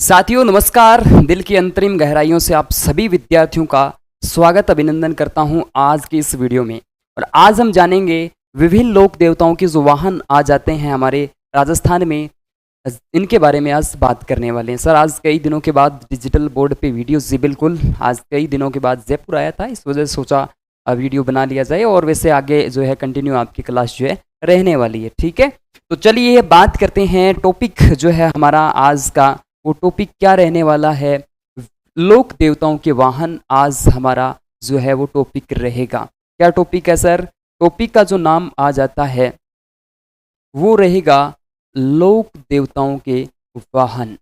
साथियों नमस्कार। दिल की अंतरिम गहराइयों से आप सभी विद्यार्थियों का स्वागत अभिनंदन करता हूं आज की इस वीडियो में। और आज हम जानेंगे विभिन्न लोक देवताओं के जो वाहन आ जाते हैं हमारे राजस्थान में, इनके बारे में आज बात करने वाले हैं। सर आज कई दिनों के बाद डिजिटल बोर्ड पे वीडियो जी बिल्कुल, आज कई दिनों के बाद जयपुर आया था, इस वजह से सोचा वीडियो बना लिया जाए। और वैसे आगे जो है कंटिन्यू आपकी क्लास जो है रहने वाली है, ठीक है। तो चलिए बात करते हैं, टॉपिक जो है हमारा आज का वो टॉपिक क्या रहने वाला है, लोक देवताओं के वाहन आज हमारा जो है वो टॉपिक रहेगा। क्या टॉपिक है सर? टॉपिक का जो नाम आ जाता है वो रहेगा लोक देवताओं के वाहन।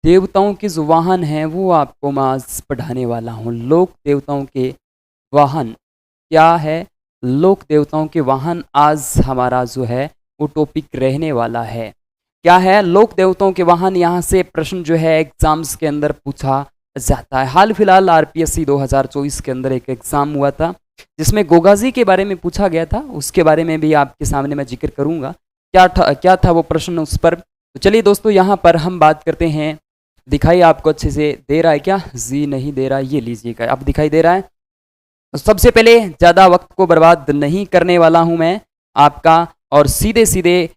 देवताओं के जो वाहन हैं वो आपको मैं आज पढ़ाने वाला हूँ। लोक देवताओं के वाहन क्या है, लोक देवताओं के वाहन आज हमारा जो है वो टॉपिक रहने वाला है। क्या है लोक देवताओं के वाहन? यहाँ से प्रश्न जो है एग्जाम्स के अंदर पूछा जाता है। हाल फिलहाल आरपीएससी 2024 के अंदर एक एग्जाम हुआ था जिसमें गोगाजी के बारे में पूछा गया था, उसके बारे में भी आपके सामने मैं जिक्र करूंगा क्या था वो प्रश्न उस पर। तो चलिए दोस्तों यहाँ पर हम बात करते हैं। दिखाई आपको अच्छे से दे रहा है क्या? जी नहीं दे रहा, ये लीजिएगा, अब दिखाई दे रहा है। तो सबसे पहले ज़्यादा वक्त को बर्बाद नहीं करने वाला हूँ मैं आपका, और सीधे सीधे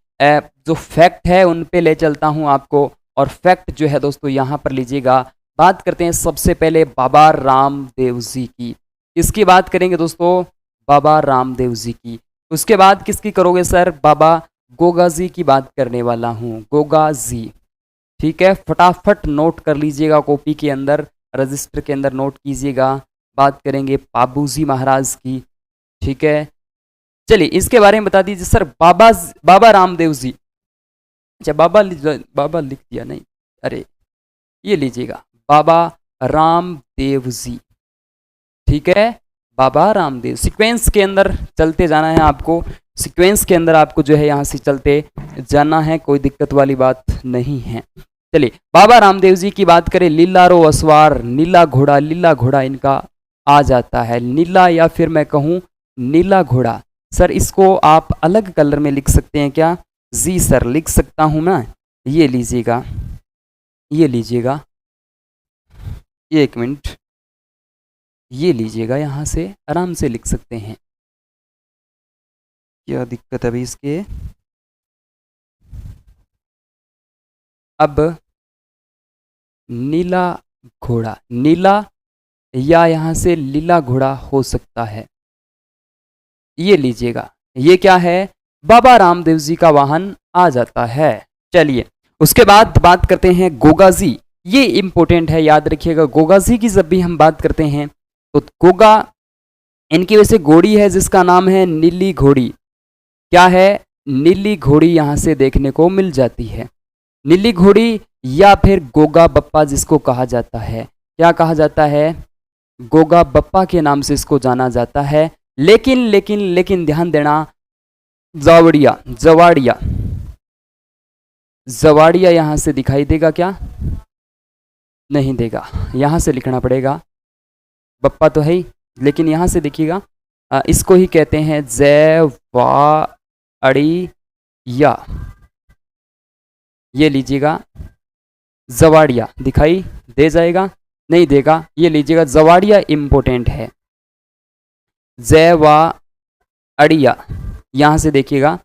जो फैक्ट है उन पे ले चलता हूँ आपको। और फैक्ट जो है दोस्तों यहाँ पर लीजिएगा, बात करते हैं सबसे पहले बाबा रामदेव जी की। इसकी बात करेंगे दोस्तों, बाबा रामदेव जी की। उसके बाद किसकी करोगे सर? बाबा गोगा जी की बात करने वाला हूँ, गोगा जी, ठीक है। फटाफट नोट कर लीजिएगा, कॉपी के अंदर रजिस्टर के अंदर नोट कीजिएगा। बात करेंगे बाबूजी महाराज की, ठीक है। चलिए इसके बारे में बता दीजिए सर। बाबा रामदेव जी, अच्छा बाबा लिख दिया, नहीं, अरे ये लीजिएगा, बाबा रामदेव जी, ठीक है। बाबा रामदेव, सीक्वेंस के अंदर चलते जाना है आपको, सीक्वेंस के अंदर आपको जो है यहाँ से चलते जाना है, कोई दिक्कत वाली बात नहीं है। चलिए बाबा रामदेव जी की बात करें। लीला रो असवार, नीला घोड़ा इनका आ जाता है। नीला या फिर मैं कहूँ नीला घोड़ा। सर इसको आप अलग कलर में लिख सकते हैं क्या? जी सर लिख सकता हूं मैं। ये लीजिएगा, ये लीजिएगा, एक मिनट, ये लीजिएगा, यहां से आराम से लिख सकते हैं। क्या दिक्कत है अभी इसके? अब नीला घोड़ा, नीला या यहां से लीला घोड़ा हो सकता है। ये लीजिएगा, ये क्या है? बाबा रामदेव जी का वाहन आ जाता है। चलिए उसके बाद बात करते हैं गोगाजी। ये इंपॉर्टेंट है, याद रखिएगा। गोगाजी की जब भी हम बात करते हैं तो गोगा, इनकी वैसे घोड़ी है जिसका नाम है नीली घोड़ी। क्या है? नीली घोड़ी यहां से देखने को मिल जाती है। नीली घोड़ी या फिर गोगा बप्पा जिसको कहा जाता है। क्या कहा जाता है? गोगा बप्पा के नाम से इसको जाना जाता है। लेकिन ध्यान देना, जवाड़िया जवाड़िया जवाड़िया यहां से दिखाई देगा क्या? नहीं देगा, यहां से लिखना पड़ेगा। बप्पा तो है ही, लेकिन यहां से देखिएगा, इसको ही कहते हैं जवाड़िया। ये लीजिएगा, जवाड़िया दिखाई दे जाएगा? नहीं देगा, ये लीजिएगा, जवाड़िया इंपॉर्टेंट है। जवाड़िया यहां से देखिएगा।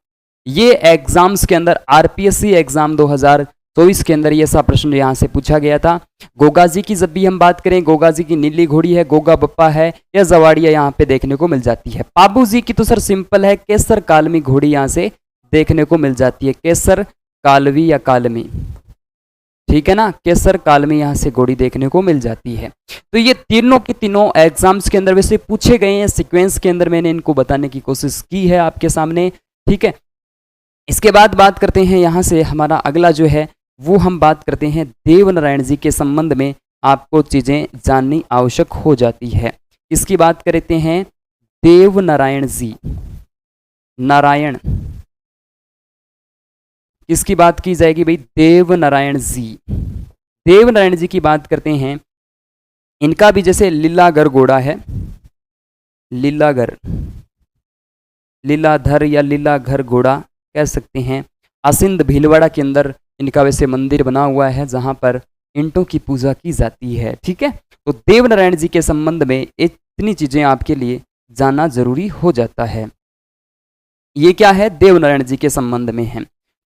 ये एग्जाम्स के अंदर आरपीएससी एग्जाम 2024 के अंदर ये सा प्रश्न यहां से पूछा गया था। गोगाजी की जब भी हम बात करें, गोगाजी की नीली घोड़ी है, गोगा बप्पा है या जवाड़िया यहाँ पे देखने को मिल जाती है। पाबूजी की तो सर सिंपल है, केसर कालमी घोड़ी यहाँ से देखने को मिल जाती है। केसर कालवी या कालमी, ठीक है ना, केसर कालमी यहाँ से घोड़ी देखने को मिल जाती है। तो ये तीनों के तीनों एग्जाम्स के अंदर वैसे पूछे गए हैं, सीक्वेंस के अंदर मैंने इनको बताने की कोशिश की है आपके सामने, ठीक है। इसके बाद बात करते हैं यहाँ से, हमारा अगला जो है वो हम बात करते हैं देवनारायण जी के संबंध में आपको चीजें जाननी आवश्यक हो जाती है। इसकी बात करते हैं देवनारायण जी। नारायण किसकी बात की जाएगी भाई? देवनारायण जी। देवनारायण जी की बात करते हैं। इनका भी जैसे लीलागर घोड़ा है, लीलागर, लीलाधर या लीलाघर घोड़ा कह सकते हैं। असिंध भीलवाड़ा के अंदर इनका वैसे मंदिर बना हुआ है, जहाँ पर ईंटों की पूजा की जाती है। ठीक है, तो देवनारायण जी के संबंध में इतनी चीजें आपके लिए जानना जरूरी हो जाता है। ये क्या है, देवनारायण जी के संबंध में है।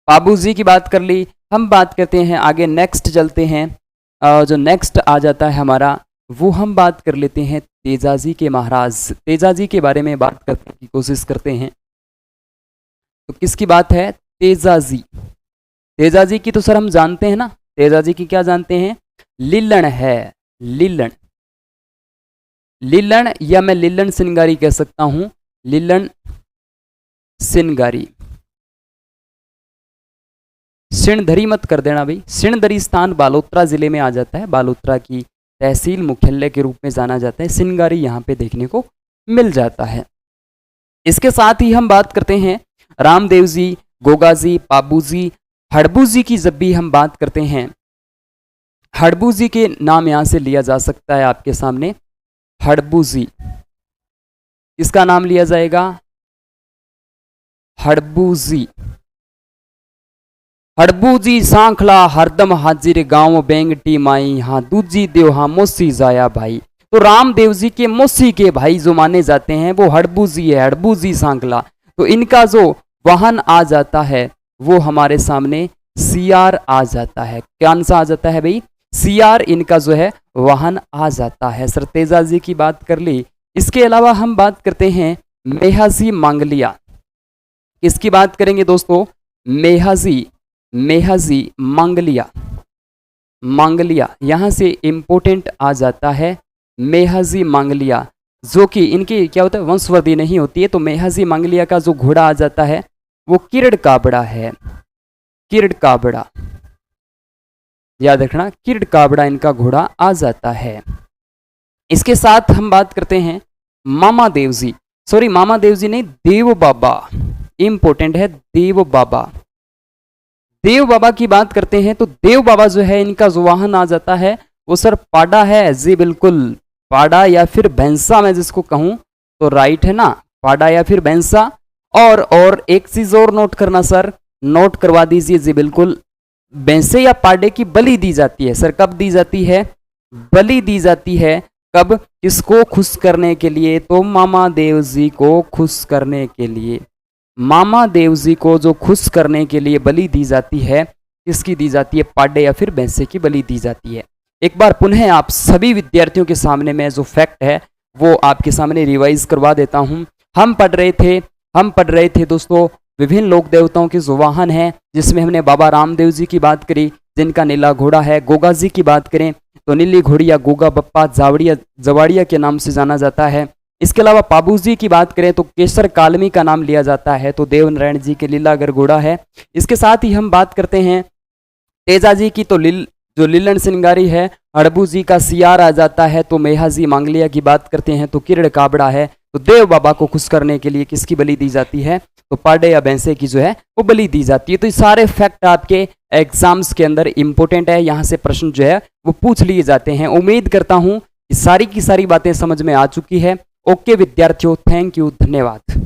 बाबू जी की बात कर ली, हम बात करते हैं आगे, नेक्स्ट चलते हैं। जो नेक्स्ट आ जाता है हमारा, वो हम बात कर लेते हैं तेजाजी के महाराज। तेजाजी के बारे में बात करने की कोशिश करते हैं। तो किसकी बात है, तेजाजी। तेजाजी की तो सर हम जानते हैं ना, तेजाजी की क्या जानते हैं, लीलन है, लीलन, लीलन या मैं लीलन सिंगारी कह सकता हूं, लीलन सिंगारी। सिणधरी मत कर देना भाई, सिणधरी स्थान बालोतरा जिले में आ जाता है, बालोतरा की तहसील मुख्यालय के रूप में जाना जाता है। सिंगारी यहाँ पे देखने को मिल जाता है। इसके साथ ही हम बात करते हैं रामदेव जी, गोगा जी, पाबू जी, हड़बू जी की। जब भी हम बात करते हैं, हड़बू जी के नाम यहां से लिया जा सकता है आपके सामने, हड़बू जी, इसका नाम लिया जाएगा हड़बू जी। हड़बू जी सांखला हरदम हाजिर गांव बेंगटी माई, हाँ दूजी देव हाँ मोसी जाया भाई। तो रामदेव जी के मोसी के भाई जो माने जाते हैं वो हड़बू जी है, हड़बू जी सांखला। तो इनका जो वाहन आ जाता है वो हमारे सामने सियार आ जाता है। कौन सा आ जाता है भाई, सियार इनका जो है वाहन आ जाता है। सर तेजाजी की बात कर ली। इसके अलावा हम बात करते हैं मेहाजी मांगलिया। किसकी बात करेंगे दोस्तों, मेहाजी, मेहाजी मांगलिया, मांगलिया यहां से इंपोर्टेंट आ जाता है। मेहाजी मांगलिया जो कि इनकी क्या होता है, वंशवर्धी नहीं होती है। तो मेहाजी मांगलिया का जो घोड़ा आ जाता है वो किरड़ काबड़ा है, किरड़ काबड़ा, याद रखना, किरड़ काबड़ा इनका घोड़ा आ जाता है। इसके साथ हम बात करते हैं मामा देव जी, सॉरी मामा देव जी नहीं, देव बाबा, इंपोर्टेंट है देव बाबा। देव बाबा की बात करते हैं तो देव बाबा जो है इनका जो वाहन आ जाता है वो सर पाडा है जी, बिल्कुल पाडा या फिर भैंसा मैं जिसको कहूं तो राइट है ना, पाडा या फिर भैंसा। और एक चीज और नोट करना सर, नोट करवा दीजिए जी, बिल्कुल भैंसे या पाडे की बलि दी जाती है। सर कब दी जाती है, बलि दी जाती है, कब, किसको खुश करने के लिए, तो मामा देव जी को खुश करने के लिए। मामा देव जी को जो खुश करने के लिए बलि दी जाती है, किसकी दी जाती है, पाडे या फिर भैंसे की बलि दी जाती है। एक बार पुनः आप सभी विद्यार्थियों के सामने मैं जो फैक्ट है वो आपके सामने रिवाइज करवा देता हूं। हम पढ़ रहे थे दोस्तों विभिन्न लोक देवताओं के जो वाहन हैं, जिसमें हमने बाबा रामदेव जी की बात करी जिनका नीला घोड़ा है। गोगा जी की बात करें तो नीली घोड़ी या गोगा बप्पा जवाड़िया के नाम से जाना जाता है। इसके अलावा पाबू जी की बात करें तो केसर कालमी का नाम लिया जाता है, तो देवनारायण जी के लीलागर घोड़ा है। इसके साथ ही हम बात करते हैं तेजा जी की, तो जो लीलन सिंगारी है, हड़बू जी का सियार आ जाता है। तो मेहाजी मांगलिया की बात करते हैं तो किरड़ काबड़ा है। तो देव बाबा को खुश करने के लिए किसकी बलि दी जाती है, तो पाडे या भैंसे की जो है वो बलि दी जाती है। तो ये सारे फैक्ट आपके एग्जाम्स के अंदर इंपॉर्टेंट है, यहाँ से प्रश्न जो है वो पूछ लिए जाते हैं। उम्मीद करता हूँ कि सारी की सारी बातें समझ में आ चुकी है। ओके विद्यार्थियों, थैंक यू, धन्यवाद।